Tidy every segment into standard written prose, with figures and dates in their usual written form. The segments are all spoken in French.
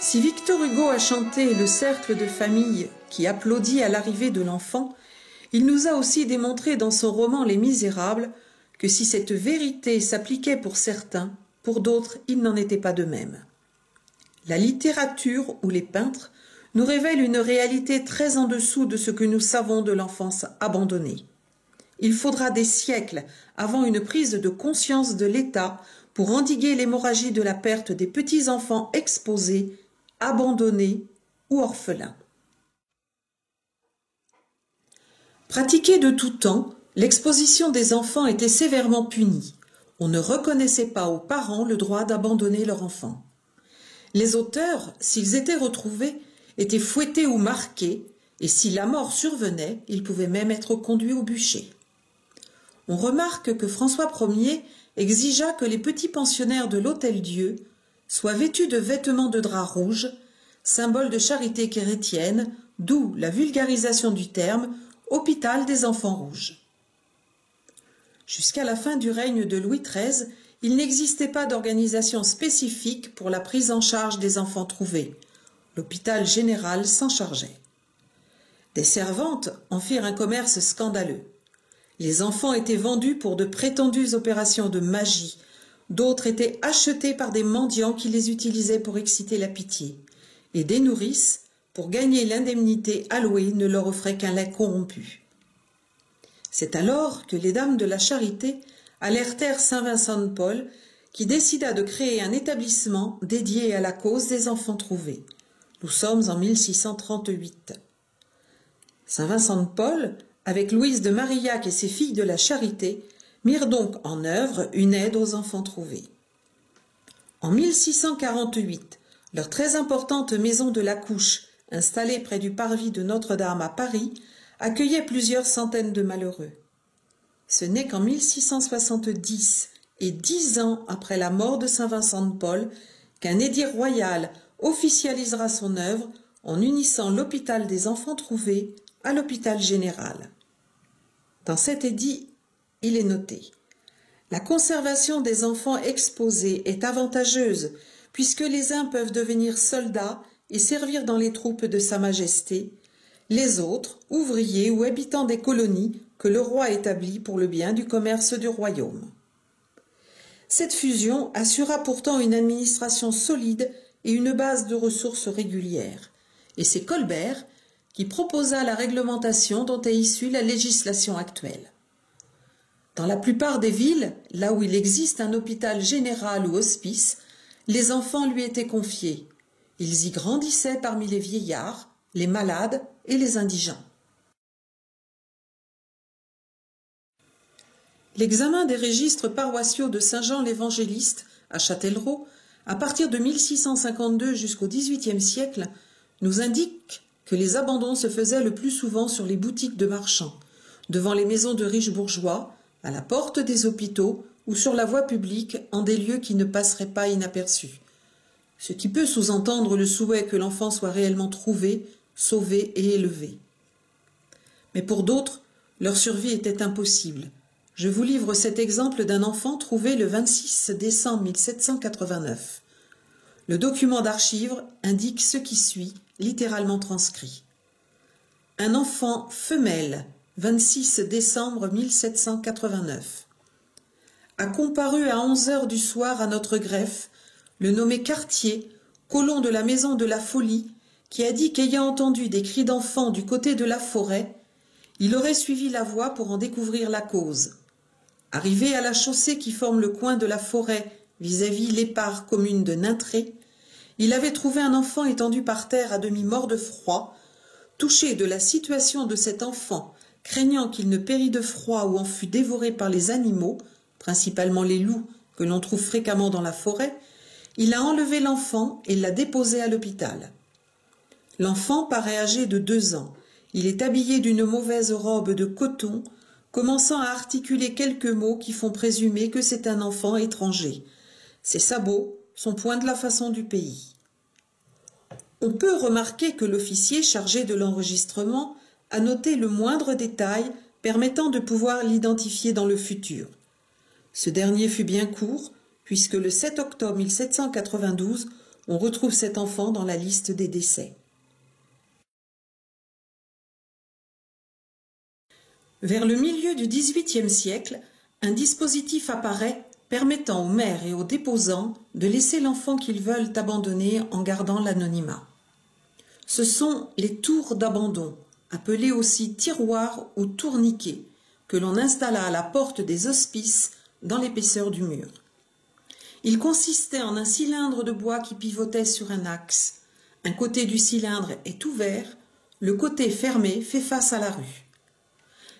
Si Victor Hugo a chanté le cercle de famille qui applaudit à l'arrivée de l'enfant, il nous a aussi démontré dans son roman Les Misérables que si cette vérité s'appliquait pour certains, pour d'autres il n'en était pas de même. La littérature ou les peintres nous révèlent une réalité très en dessous de ce que nous savons de l'enfance abandonnée. Il faudra des siècles avant une prise de conscience de l'État pour endiguer l'hémorragie de la perte des petits-enfants exposés, abandonnés ou orphelins. Pratiquée de tout temps, l'exposition des enfants était sévèrement punie. On ne reconnaissait pas aux parents le droit d'abandonner leur enfant. Les auteurs, s'ils étaient retrouvés, étaient fouettés ou marqués, et si la mort survenait, ils pouvaient même être conduits au bûcher. On remarque que François Ier exigea que les petits pensionnaires de l'Hôtel-Dieu soient vêtus de vêtements de drap rouge, symbole de charité chrétienne, d'où la vulgarisation du terme « hôpital des enfants rouges ». Jusqu'à la fin du règne de Louis XIII, il n'existait pas d'organisation spécifique pour la prise en charge des enfants trouvés. L'hôpital général s'en chargeait. Des servantes en firent un commerce scandaleux. Les enfants étaient vendus pour de prétendues opérations de magie. D'autres étaient achetés par des mendiants qui les utilisaient pour exciter la pitié. Et des nourrices, pour gagner l'indemnité allouée, ne leur offraient qu'un lait corrompu. C'est alors que les dames de la Charité alertèrent Saint Vincent de Paul, qui décida de créer un établissement dédié à la cause des enfants trouvés. Nous sommes en 1638. Saint Vincent de Paul, avec Louise de Marillac et ses filles de la Charité, mirent donc en œuvre une aide aux enfants trouvés. En 1648, leur très importante maison de la Couche, installée près du parvis de Notre-Dame à Paris, accueillait plusieurs centaines de malheureux. Ce n'est qu'en 1670, et 10 ans après la mort de Saint Vincent de Paul, qu'un édit royal officialisera son œuvre en unissant l'hôpital des enfants trouvés à l'hôpital général. Dans cet édit, il est noté: la conservation des enfants exposés est avantageuse puisque les uns peuvent devenir soldats et servir dans les troupes de Sa Majesté, les autres, ouvriers ou habitants des colonies que le roi établit pour le bien du commerce du royaume. Cette fusion assura pourtant une administration solide et une base de ressources régulières, et c'est Colbert qui proposa la réglementation dont est issue la législation actuelle. Dans la plupart des villes, là où il existe un hôpital général ou hospice, les enfants lui étaient confiés. Ils y grandissaient parmi les vieillards, les malades et les indigents. L'examen des registres paroissiaux de Saint-Jean l'Évangéliste à Châtellerault, à partir de 1652 jusqu'au XVIIIe siècle, nous indique que les abandons se faisaient le plus souvent sur les boutiques de marchands, devant les maisons de riches bourgeois, à la porte des hôpitaux ou sur la voie publique en des lieux qui ne passeraient pas inaperçus. Ce qui peut sous-entendre le souhait que l'enfant soit réellement trouvé, sauvé et élevé. Mais pour d'autres, leur survie était impossible. Je vous livre cet exemple d'un enfant trouvé le 26 décembre 1789. Le document d'archives indique ce qui suit, littéralement transcrit. Un enfant femelle, 26 décembre 1789. A comparu à 11 heures du soir à notre greffe le nommé Cartier, colon de la maison de la Folie, qui a dit qu'ayant entendu des cris d'enfants du côté de la forêt, il aurait suivi la voie pour en découvrir la cause. Arrivé à la chaussée qui forme le coin de la forêt vis-à-vis l'épare commune de Nintré, il avait trouvé un enfant étendu par terre à demi mort de froid. Touché de la situation de cet enfant, craignant qu'il ne pérît de froid ou en fût dévoré par les animaux, principalement les loups que l'on trouve fréquemment dans la forêt, il a enlevé l'enfant et l'a déposé à l'hôpital. L'enfant paraît âgé de 2 ans. Il est habillé d'une mauvaise robe de coton, commençant à articuler quelques mots qui font présumer que c'est un enfant étranger. Ses sabots sont points de la façon du pays. On peut remarquer que l'officier chargé de l'enregistrement a noté le moindre détail permettant de pouvoir l'identifier dans le futur. Ce dernier fut bien court, puisque le 7 octobre 1792, on retrouve cet enfant dans la liste des décès. Vers le milieu du XVIIIe siècle, un dispositif apparaît permettant aux mères et aux déposants de laisser l'enfant qu'ils veulent abandonner en gardant l'anonymat. Ce sont les tours d'abandon, appelées aussi tiroirs ou tourniquets, que l'on installa à la porte des hospices dans l'épaisseur du mur. Il consistait en un cylindre de bois qui pivotait sur un axe. Un côté du cylindre est ouvert, le côté fermé fait face à la rue.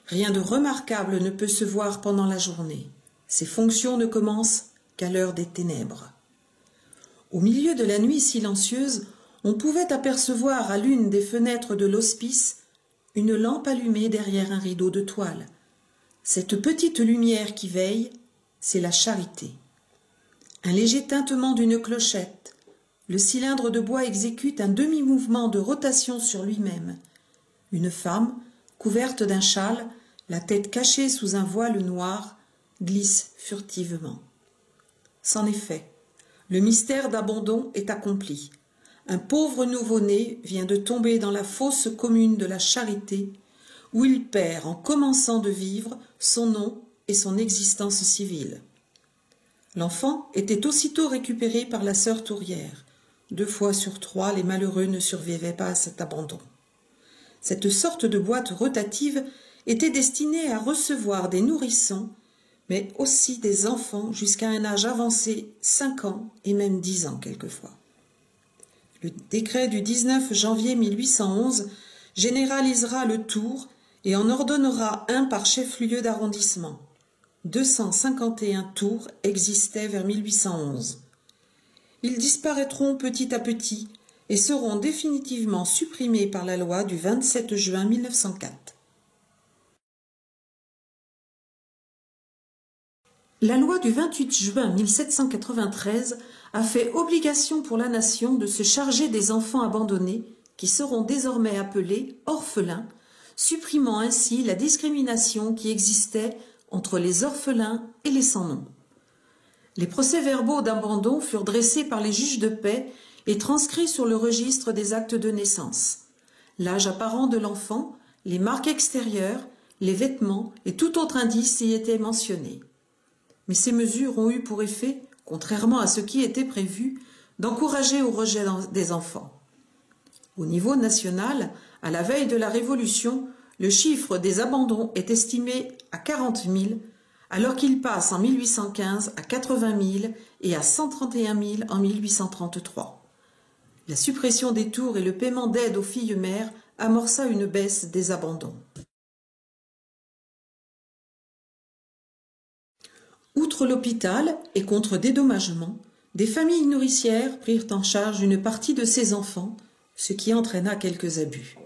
Rien de remarquable ne peut se voir pendant la journée. Ses fonctions ne commencent qu'à l'heure des ténèbres. Au milieu de la nuit silencieuse, on pouvait apercevoir à l'une des fenêtres de l'hospice une lampe allumée derrière un rideau de toile. Cette petite lumière qui veille, c'est la charité. Un léger tintement d'une clochette. Le cylindre de bois exécute un demi-mouvement de rotation sur lui-même. Une femme, couverte d'un châle, la tête cachée sous un voile noir, glisse furtivement. C'en est fait. Le mystère d'abandon est accompli. Un pauvre nouveau-né vient de tomber dans la fosse commune de la charité, où il perd, en commençant de vivre, son nom et son existence civile. L'enfant était aussitôt récupéré par la sœur tourière. 2 fois sur 3, les malheureux ne survivaient pas à cet abandon. Cette sorte de boîte rotative était destinée à recevoir des nourrissons, mais aussi des enfants jusqu'à un âge avancé, 5 ans et même 10 ans quelquefois. Le décret du 19 janvier 1811 généralisera le tour et en ordonnera un par chef-lieu d'arrondissement. 251 tours existaient vers 1811. Ils disparaîtront petit à petit et seront définitivement supprimés par la loi du 27 juin 1904. La loi du 28 juin 1793 a fait obligation pour la nation de se charger des enfants abandonnés qui seront désormais appelés orphelins, supprimant ainsi la discrimination qui existait entre les orphelins et les sans-nom. Les procès-verbaux d'abandon furent dressés par les juges de paix et transcrits sur le registre des actes de naissance. L'âge apparent de l'enfant, les marques extérieures, les vêtements et tout autre indice y étaient mentionnés. Mais ces mesures ont eu pour effet, contrairement à ce qui était prévu, d'encourager au rejet des enfants. Au niveau national, à la veille de la Révolution, le chiffre des abandons est estimé à 40 000, alors qu'il passe en 1815 à 80 000 et à 131 000 en 1833. La suppression des tours et le paiement d'aide aux filles mères amorça une baisse des abandons. Outre l'hôpital et contre dédommagement, des familles nourricières prirent en charge une partie de ces enfants, ce qui entraîna quelques abus.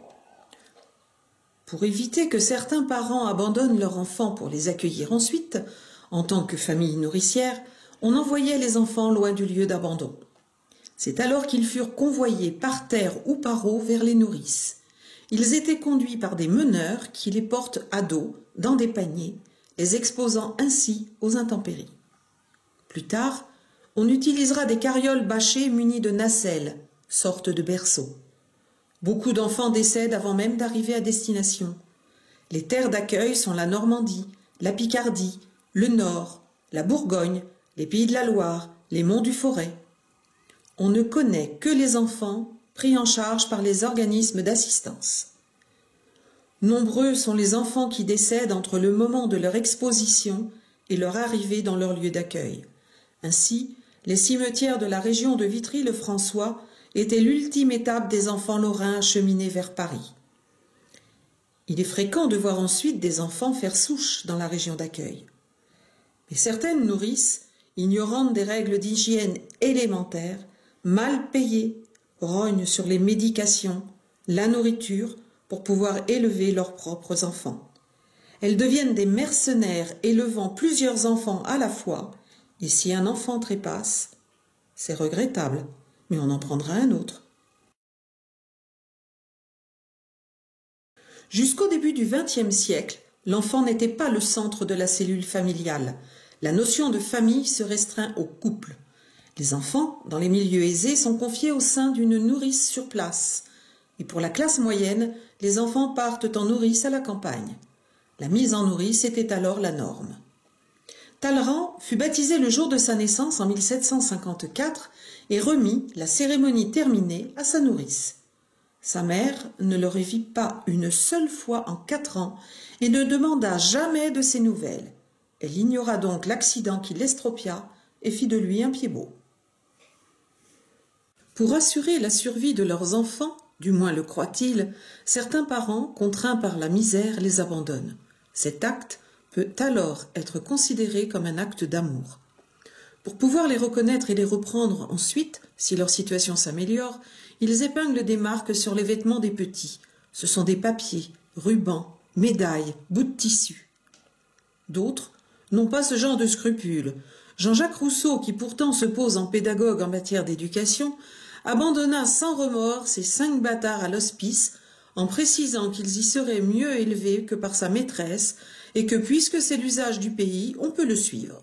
Pour éviter que certains parents abandonnent leurs enfants pour les accueillir ensuite, en tant que famille nourricière, on envoyait les enfants loin du lieu d'abandon. C'est alors qu'ils furent convoyés par terre ou par eau vers les nourrices. Ils étaient conduits par des meneurs qui les portent à dos, dans des paniers, les exposant ainsi aux intempéries. Plus tard, on utilisera des carrioles bâchées munies de nacelles, sorte de berceaux. Beaucoup d'enfants décèdent avant même d'arriver à destination. Les terres d'accueil sont la Normandie, la Picardie, le Nord, la Bourgogne, les Pays de la Loire, les Monts du Forêt. On ne connaît que les enfants pris en charge par les organismes d'assistance. Nombreux sont les enfants qui décèdent entre le moment de leur exposition et leur arrivée dans leur lieu d'accueil. Ainsi, les cimetières de la région de Vitry-le-François étaient l'ultime étape des enfants lorrains acheminés vers Paris. Il est fréquent de voir ensuite des enfants faire souche dans la région d'accueil. Mais certaines nourrices, ignorantes des règles d'hygiène élémentaires, mal payées, rognent sur les médications, la nourriture, pour pouvoir élever leurs propres enfants. Elles deviennent des mercenaires élevant plusieurs enfants à la fois, et si un enfant trépasse, c'est regrettable, mais on en prendra un autre. Jusqu'au début du XXe siècle, l'enfant n'était pas le centre de la cellule familiale. La notion de famille se restreint au couple. Les enfants, dans les milieux aisés, sont confiés au sein d'une nourrice sur place. Et pour la classe moyenne, les enfants partent en nourrice à la campagne. La mise en nourrice était alors la norme. Talleyrand fut baptisé le jour de sa naissance en 1754 et remit, la cérémonie terminée, à sa nourrice. Sa mère ne le revit pas une seule fois en 4 ans et ne demanda jamais de ses nouvelles. Elle ignora donc l'accident qui l'estropia et fit de lui un pied-bot. Pour assurer la survie de leurs enfants, du moins le croient-ils, certains parents, contraints par la misère, les abandonnent. Cet acte peut alors être considéré comme un acte d'amour. Pour pouvoir les reconnaître et les reprendre ensuite, si leur situation s'améliore, ils épinglent des marques sur les vêtements des petits. Ce sont des papiers, rubans, médailles, bouts de tissu. D'autres n'ont pas ce genre de scrupules. Jean-Jacques Rousseau, qui pourtant se pose en pédagogue en matière d'éducation, abandonna sans remords ses 5 bâtards à l'hospice en précisant qu'ils y seraient mieux élevés que par sa maîtresse et que puisque c'est l'usage du pays, on peut le suivre.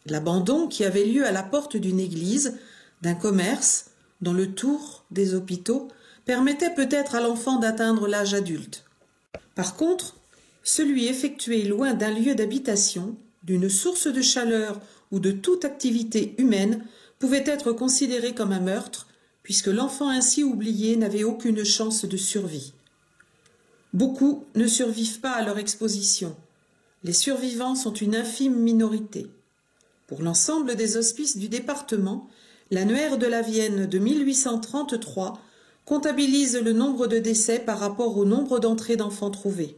L'abandon qui avait lieu à la porte d'une église, d'un commerce, dans le tour des hôpitaux, permettait peut-être à l'enfant d'atteindre l'âge adulte. Par contre, celui effectué loin d'un lieu d'habitation, d'une source de chaleur ou de toute activité humaine pouvait être considéré comme un meurtre, puisque l'enfant ainsi oublié n'avait aucune chance de survie. Beaucoup ne survivent pas à leur exposition. Les survivants sont une infime minorité. Pour l'ensemble des hospices du département, l'annuaire de la Vienne de 1833 comptabilise le nombre de décès par rapport au nombre d'entrées d'enfants trouvés.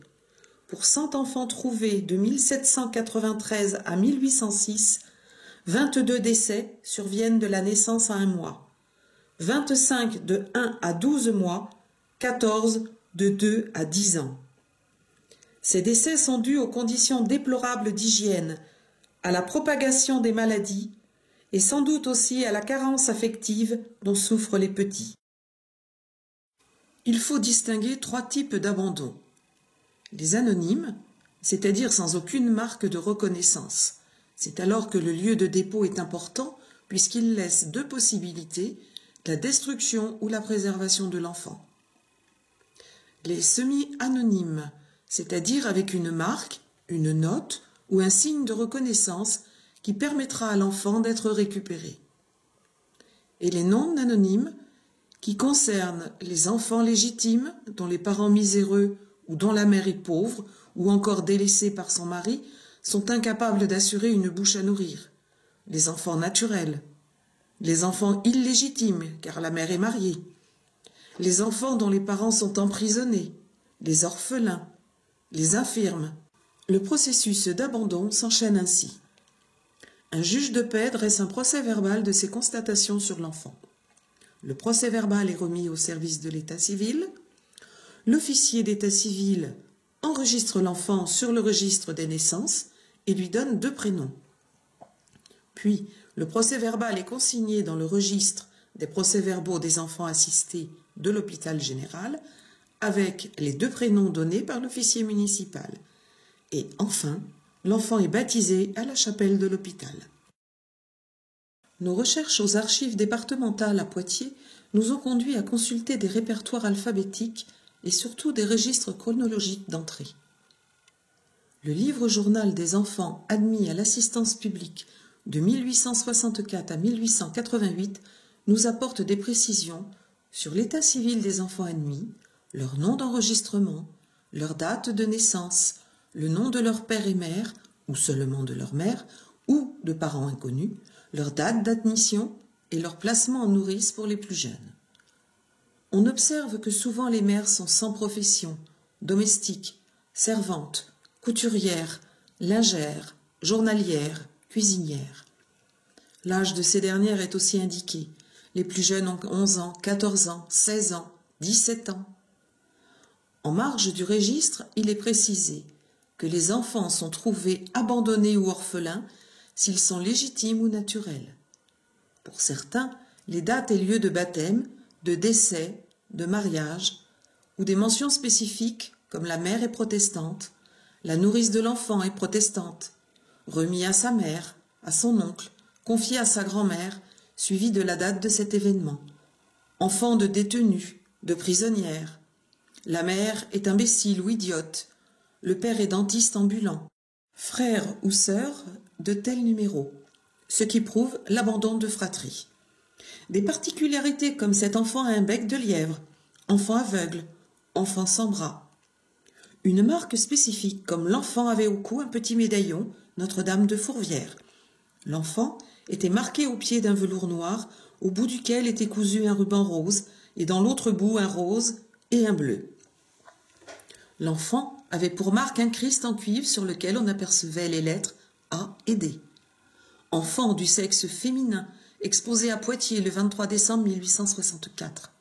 Pour 100 enfants trouvés de 1793 à 1806, 22 décès surviennent de la naissance à 1 mois, 25 de 1 à 12 mois, 14 de 2 à 10 ans. Ces décès sont dus aux conditions déplorables d'hygiène, à la propagation des maladies et sans doute aussi à la carence affective dont souffrent les petits. Il faut distinguer 3 types d'abandon. Les anonymes, c'est-à-dire sans aucune marque de reconnaissance. C'est alors que le lieu de dépôt est important puisqu'il laisse 2 possibilités, la destruction ou la préservation de l'enfant. Les semi-anonymes, c'est-à-dire avec une marque, une note ou un signe de reconnaissance qui permettra à l'enfant d'être récupéré. Et les non anonymes, qui concernent les enfants légitimes dont les parents miséreux ou dont la mère est pauvre ou encore délaissée par son mari sont incapables d'assurer une bouche à nourrir, les enfants naturels, les enfants illégitimes car la mère est mariée, les enfants dont les parents sont emprisonnés, les orphelins, les infirmes. Le processus d'abandon s'enchaîne ainsi. Un juge de paix dresse un procès-verbal de ses constatations sur l'enfant. Le procès-verbal est remis au service de l'état civil. L'officier d'état civil enregistre l'enfant sur le registre des naissances et lui donne 2 prénoms. Puis, le procès-verbal est consigné dans le registre des procès-verbaux des enfants assistés de l'hôpital général avec les 2 prénoms donnés par l'officier municipal. Et enfin, l'enfant est baptisé à la chapelle de l'hôpital. Nos recherches aux archives départementales à Poitiers nous ont conduit à consulter des répertoires alphabétiques et surtout des registres chronologiques d'entrée. Le livre-journal des enfants admis à l'assistance publique de 1864 à 1888 nous apporte des précisions sur l'état civil des enfants admis, leur nom d'enregistrement, leur date de naissance, le nom de leur père et mère, ou seulement de leur mère, ou de parents inconnus, leur date d'admission et leur placement en nourrice pour les plus jeunes. On observe que souvent les mères sont sans profession, domestiques, servantes, couturières, lingères, journalières, cuisinières. L'âge de ces dernières est aussi indiqué. Les plus jeunes ont 11 ans, 14 ans, 16 ans, 17 ans. En marge du registre, il est précisé que les enfants sont trouvés abandonnés ou orphelins s'ils sont légitimes ou naturels. Pour certains, les dates et lieux de baptême, de décès, de mariage, ou des mentions spécifiques comme la mère est protestante, la nourrice de l'enfant est protestante, remis à sa mère, à son oncle, confié à sa grand-mère, suivi de la date de cet événement. Enfant de détenue, de prisonnière. La mère est imbécile ou idiote. Le père est dentiste ambulant. Frère ou sœur de tel numéro. Ce qui prouve l'abandon de fratrie. Des particularités comme cet enfant a un bec de lièvre, enfant aveugle, enfant sans bras. Une marque spécifique comme l'enfant avait au cou un petit médaillon Notre-Dame de Fourvière. L'enfant était marqué au pied d'un velours noir au bout duquel était cousu un ruban rose et dans l'autre bout un rose et un bleu. L'enfant avait pour marque un Christ en cuivre sur lequel on apercevait les lettres A et D. Enfant du sexe féminin, exposé à Poitiers le 23 décembre 1864.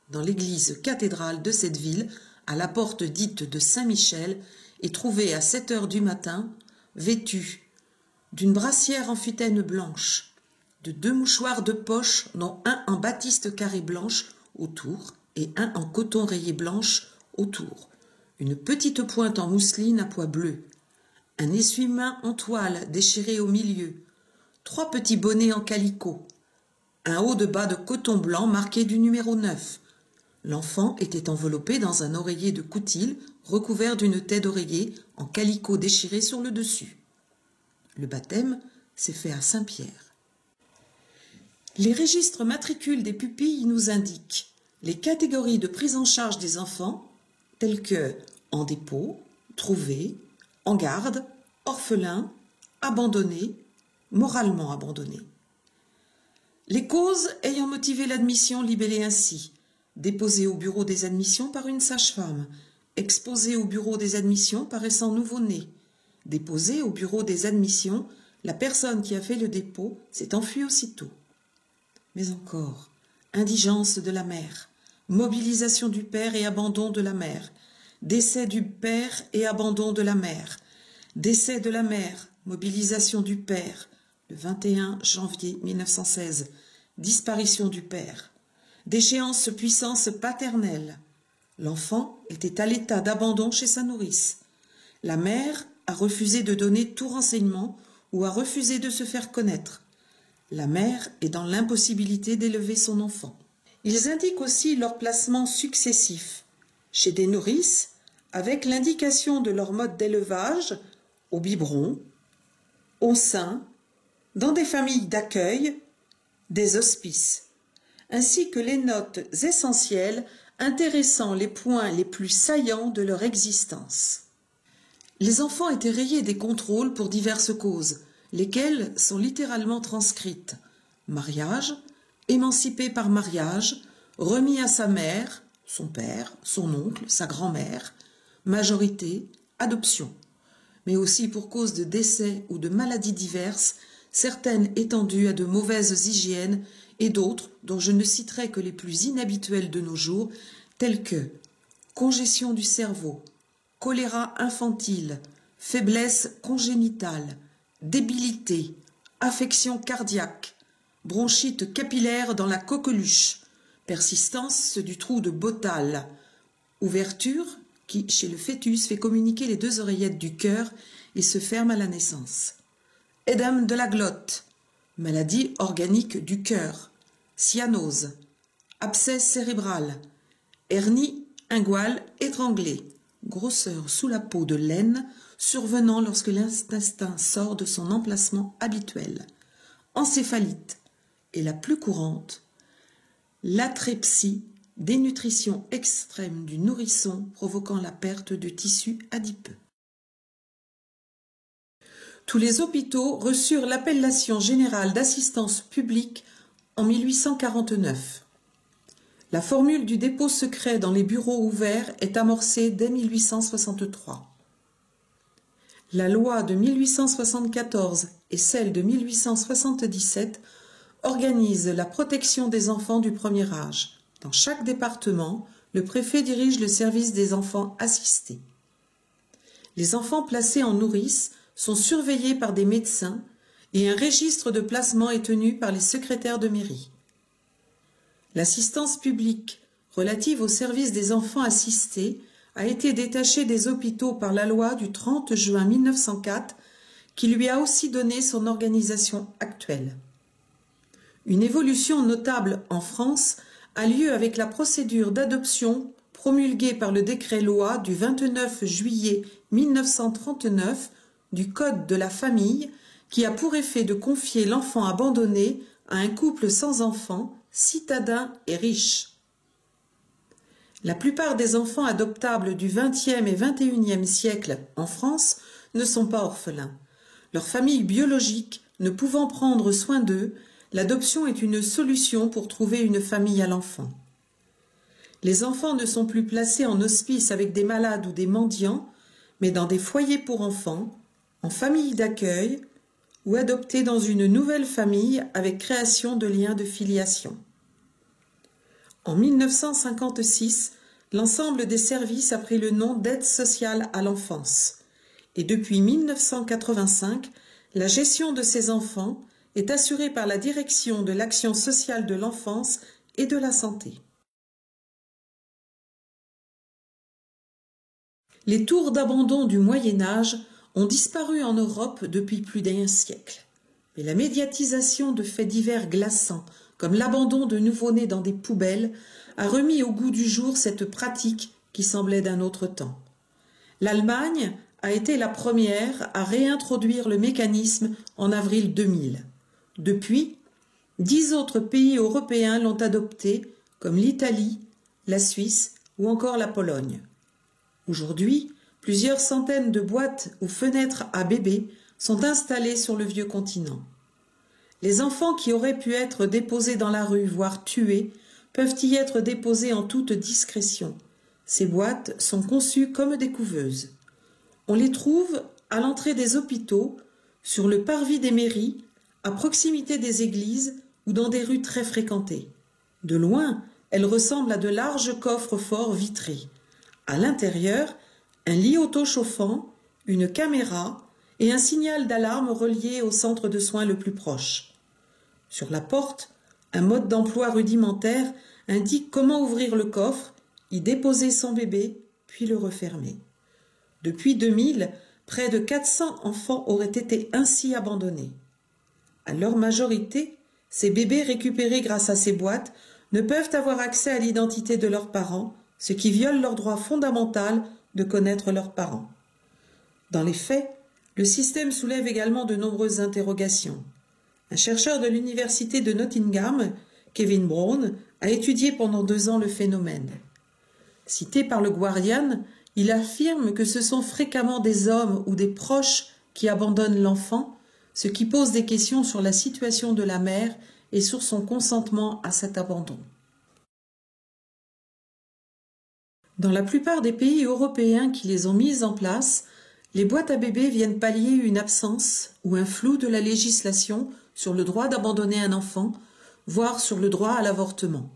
Dans l'église cathédrale de cette ville, à la porte dite de Saint-Michel, est trouvé à 7 heures du matin, vêtu d'une brassière en futaine blanche, de 2 mouchoirs de poche, dont un en batiste carrée blanche autour et un en coton rayé blanche autour, une petite pointe en mousseline à pois bleu, un essuie-main en toile déchiré au milieu, 3 petits bonnets en calicot, un haut de bas de coton blanc marqué du numéro 9. L'enfant était enveloppé dans un oreiller de coutil recouvert d'une taie d'oreiller en calicot déchiré sur le dessus. Le baptême s'est fait à Saint-Pierre. Les registres matricules des pupilles nous indiquent les catégories de prise en charge des enfants telles que en dépôt, trouvé, en garde, orphelin, abandonné, moralement abandonné. Les causes ayant motivé l'admission libellées ainsi: déposé au bureau des admissions par une sage-femme, exposé au bureau des admissions paraissant nouveau-né, déposé au bureau des admissions, la personne qui a fait le dépôt s'est enfuie aussitôt. Mais encore, indigence de la mère, mobilisation du père et abandon de la mère, décès du père et abandon de la mère, décès de la mère, mobilisation du père, le 21 janvier 1916, disparition du père, déchéance puissance paternelle. L'enfant était à l'état d'abandon chez sa nourrice. La mère a refusé de donner tout renseignement ou a refusé de se faire connaître. La mère est dans l'impossibilité d'élever son enfant. Ils indiquent aussi leur placement successif chez des nourrices avec l'indication de leur mode d'élevage au biberon, au sein, dans des familles d'accueil, des hospices, ainsi que les notes essentielles intéressant les points les plus saillants de leur existence. Les enfants étaient rayés des contrôles pour diverses causes, lesquelles sont littéralement transcrites: mariage, émancipé par mariage, remis à sa mère, son père, son oncle, sa grand-mère, majorité, adoption, mais aussi pour cause de décès ou de maladies diverses, certaines étant dues à de mauvaises hygiènes et d'autres dont je ne citerai que les plus inhabituelles de nos jours, telles que congestion du cerveau, choléra infantile, faiblesse congénitale, débilité, affection cardiaque, bronchite capillaire dans la coqueluche, persistance du trou de Bottal, ouverture qui, chez le fœtus, fait communiquer les 2 oreillettes du cœur et se ferme à la naissance. Édème de la glotte, maladie organique du cœur, cyanose, abcès cérébral, hernie inguale étranglée, grosseur sous la peau de laine survenant lorsque l'intestin sort de son emplacement habituel, encéphalite et la plus courante, l'atrépsie, dénutrition extrême du nourrisson provoquant la perte de tissu adipeux. Tous les hôpitaux reçurent l'appellation générale d'assistance publique en 1849. La formule du dépôt secret dans les bureaux ouverts est amorcée dès 1863. La loi de 1874 et celle de 1877 organisent la protection des enfants du premier âge. Dans chaque département, le préfet dirige le service des enfants assistés. Les enfants placés en nourrice sont surveillés par des médecins et un registre de placement est tenu par les secrétaires de mairie. L'assistance publique relative au service des enfants assistés a été détachée des hôpitaux par la loi du 30 juin 1904 qui lui a aussi donné son organisation actuelle. Une évolution notable en France a lieu avec la procédure d'adoption promulguée par le décret-loi du 29 juillet 1939 du Code de la famille qui a pour effet de confier l'enfant abandonné à un couple sans enfant, citadin et riche. La plupart des enfants adoptables du XXe et XXIe siècle en France ne sont pas orphelins. Leur famille biologique ne pouvant prendre soin d'eux, l'adoption est une solution pour trouver une famille à l'enfant. Les enfants ne sont plus placés en hospice avec des malades ou des mendiants, mais dans des foyers pour enfants, en famille d'accueil ou adoptés dans une nouvelle famille avec création de liens de filiation. En 1956, l'ensemble des services a pris le nom d'aide sociale à l'enfance. Et depuis 1985, la gestion de ces enfants est assurée par la Direction de l'action sociale de l'enfance et de la santé. Les tours d'abandon du Moyen Âge ont disparu en Europe depuis plus d'1 siècle. Mais la médiatisation de faits divers glaçants, comme l'abandon de nouveau-nés dans des poubelles, a remis au goût du jour cette pratique qui semblait d'un autre temps. L'Allemagne a été la première à réintroduire le mécanisme en avril 2000. Depuis, 10 autres pays européens l'ont adopté, comme l'Italie, la Suisse ou encore la Pologne. Aujourd'hui, plusieurs centaines de boîtes ou fenêtres à bébés sont installées sur le vieux continent. Les enfants qui auraient pu être déposés dans la rue, voire tués, peuvent y être déposés en toute discrétion. Ces boîtes sont conçues comme des couveuses. On les trouve à l'entrée des hôpitaux, sur le parvis des mairies, à proximité des églises ou dans des rues très fréquentées. De loin, elles ressemblent à de larges coffres forts vitrés. À l'intérieur, un lit auto-chauffant, une caméra et un signal d'alarme relié au centre de soins le plus proche. Sur la porte, un mode d'emploi rudimentaire indique comment ouvrir le coffre, y déposer son bébé, puis le refermer. Depuis 2000, près de 400 enfants auraient été ainsi abandonnés. À leur majorité, ces bébés récupérés grâce à ces boîtes ne peuvent avoir accès à l'identité de leurs parents, ce qui viole leur droit fondamental de connaître leurs parents. Dans les faits, le système soulève également de nombreuses interrogations. Un chercheur de l'université de Nottingham, Kevin Brown, a étudié pendant 2 ans le phénomène. Cité par le Guardian, il affirme que ce sont fréquemment des hommes ou des proches qui abandonnent l'enfant, ce qui pose des questions sur la situation de la mère et sur son consentement à cet abandon. Dans la plupart des pays européens qui les ont mises en place, les boîtes à bébés viennent pallier une absence ou un flou de la législation sur le droit d'abandonner un enfant, voire sur le droit à l'avortement.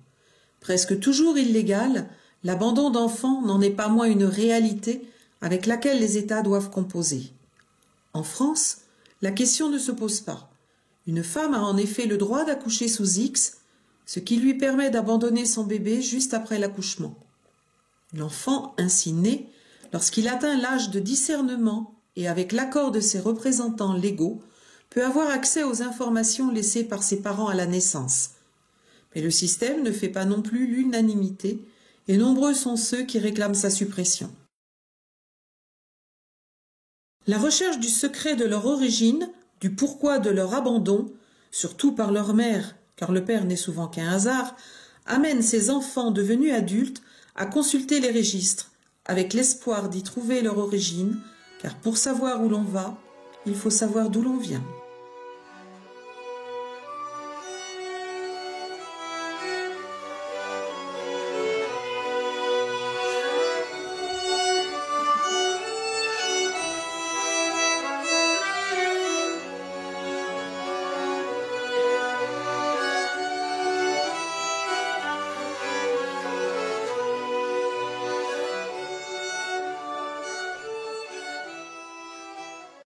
Presque toujours illégal, l'abandon d'enfants n'en est pas moins une réalité avec laquelle les États doivent composer. En France, la question ne se pose pas. Une femme a en effet le droit d'accoucher sous X, ce qui lui permet d'abandonner son bébé juste après l'accouchement. L'enfant ainsi né, lorsqu'il atteint l'âge de discernement et avec l'accord de ses représentants légaux, peut avoir accès aux informations laissées par ses parents à la naissance. Mais le système ne fait pas non plus l'unanimité et nombreux sont ceux qui réclament sa suppression. La recherche du secret de leur origine, du pourquoi de leur abandon, surtout par leur mère, car le père n'est souvent qu'un hasard, amène ces enfants devenus adultes à consulter les registres, avec l'espoir d'y trouver leur origine, car pour savoir où l'on va, il faut savoir d'où l'on vient.